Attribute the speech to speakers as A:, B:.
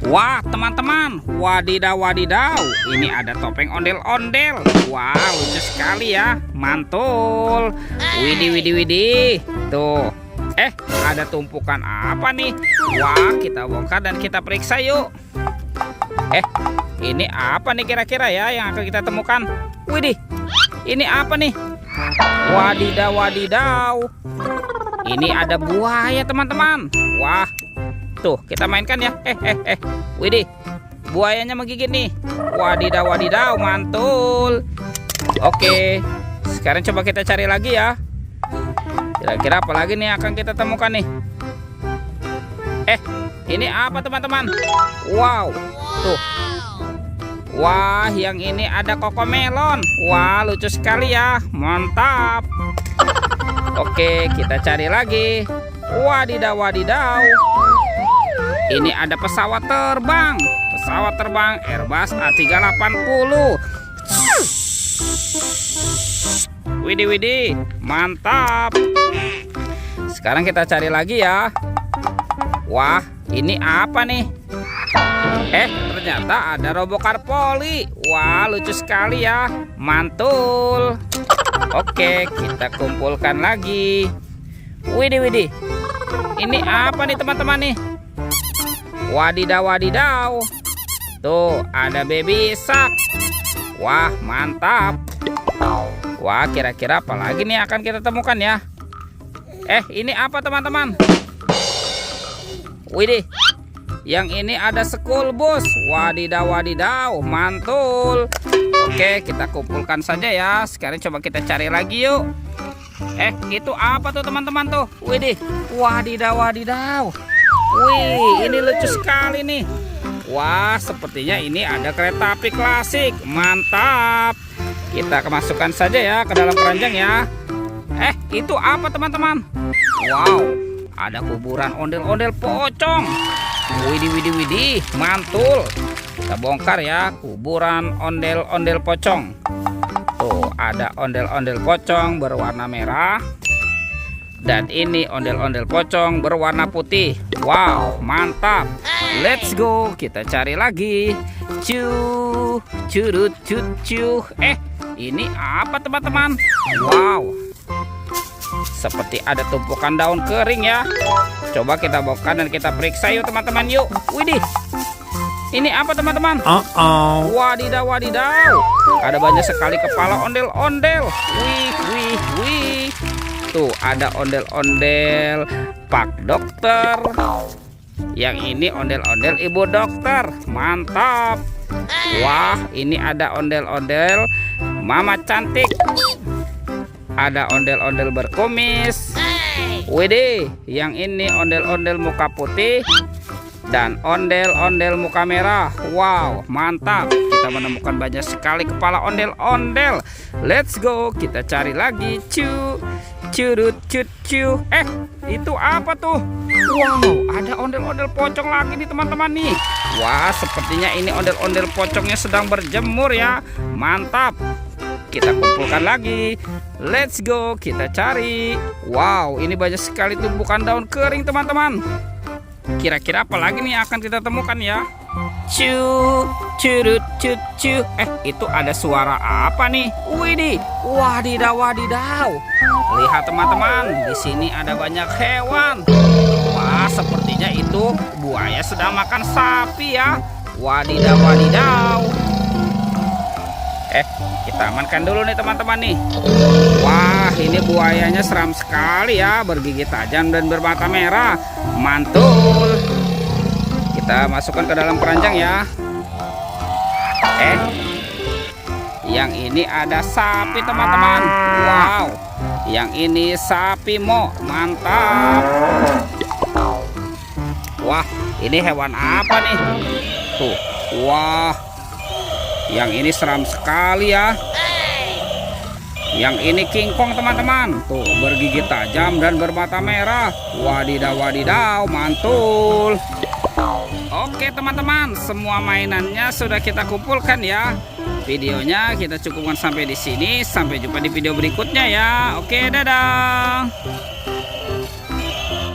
A: Wah, teman-teman, wadidaw wadidaw, ini ada topeng ondel-ondel. Wow, lucu sekali ya, mantul. Widih, widih, widih. Tuh, ada tumpukan apa nih? Wah, kita bongkar dan kita periksa yuk. Ini apa nih kira-kira ya yang akan kita temukan? Widih, ini apa nih? Wadidaw wadidaw, ini ada buaya teman-teman. Wah, tuh kita mainkan ya. Widih, buayanya menggigit nih. Wadidaw wadidaw, mantul. Oke, sekarang coba kita cari lagi ya. Kira-kira apa lagi nih akan kita temukan nih? Ini apa teman-teman? Wow, tuh. Wah, yang ini ada kokomelon. Wah, lucu sekali ya, mantap. Oke, kita cari lagi. Wadidaw wadidaw, ini ada pesawat terbang. Pesawat terbang Airbus A380. Widih widih, mantap. Sekarang kita cari lagi ya. Wah, ini apa nih? Ternyata ada robokar poli. Wah, lucu sekali ya, mantul. Oke, kita kumpulkan lagi. Widih widih, ini apa nih teman-teman nih? Wadidaw wadidaw, tuh ada baby shark. Wah, mantap. Wah, kira-kira apa lagi nih akan kita temukan ya? Ini apa teman-teman? Widih, yang ini ada school bus. Wadidaw wadidaw, mantul. Oke, kita kumpulkan saja ya. Sekarang coba kita cari lagi yuk. Itu apa tuh teman-teman tuh? Widih, wadidaw wadidaw. Wih, ini lucu sekali nih. Wah, sepertinya ini ada kereta api klasik. Mantap. Kita masukkan saja ya ke dalam keranjang ya. Itu apa teman-teman? Wow, ada kuburan ondel-ondel pocong. Widih widih widih, mantul. Kita bongkar ya kuburan ondel-ondel pocong. Tuh, ada ondel-ondel pocong berwarna merah. Dan ini ondel-ondel pocong berwarna putih. Wow, mantap. Let's go, kita cari lagi. Curut cucu. Ini apa teman-teman? Wow, seperti ada tumpukan daun kering ya. Coba kita bongkar dan kita periksa yuk teman-teman yuk. Widih, ini apa teman-teman? Wadidaw wadidaw, ada banyak sekali kepala ondel-ondel. Wih wih wih. Tuh ada ondel-ondel Pak Dokter. Yang ini ondel-ondel Ibu Dokter. Mantap. Wah, ini ada ondel-ondel Mama Cantik. Ada ondel-ondel berkumis. Widih, yang ini ondel-ondel muka putih dan ondel-ondel muka merah. Wow, mantap. Kita menemukan banyak sekali kepala ondel-ondel. Let's go, kita cari lagi. Curut cucu. Itu apa tuh? Wow, ada ondel-ondel pocong lagi nih teman-teman nih. Wah, sepertinya ini ondel-ondel pocongnya sedang berjemur ya. Mantap. Kita kumpulkan lagi. Let's go, kita cari. Wow, ini banyak sekali tumpukan daun kering teman-teman. Kira-kira apa lagi nih akan kita temukan ya? Curut cucu. Itu ada suara apa nih? Widih, wadidaw wadidaw. Lihat teman-teman, di sini ada banyak hewan. Wah, sepertinya itu buaya sedang makan sapi ya. Wadidaw wadidaw. Kita amankan dulu nih teman-teman nih. Wah, ini buayanya seram sekali ya, bergigi tajam dan bermata merah. Mantul. Kita masukkan ke dalam keranjang ya. Yang ini ada sapi teman-teman. Wow, yang ini sapi mo. Mantap. Wah, ini hewan apa nih? Tuh, wah, yang ini seram sekali ya. Yang ini King Kong teman-teman. Tuh, bergigi tajam dan bermata merah. Wadidaw wadidaw, mantul. Oke teman-teman, semua mainannya sudah kita kumpulkan ya. Videonya kita cukupkan sampai di sini. Sampai jumpa di video berikutnya ya. Oke, dadah.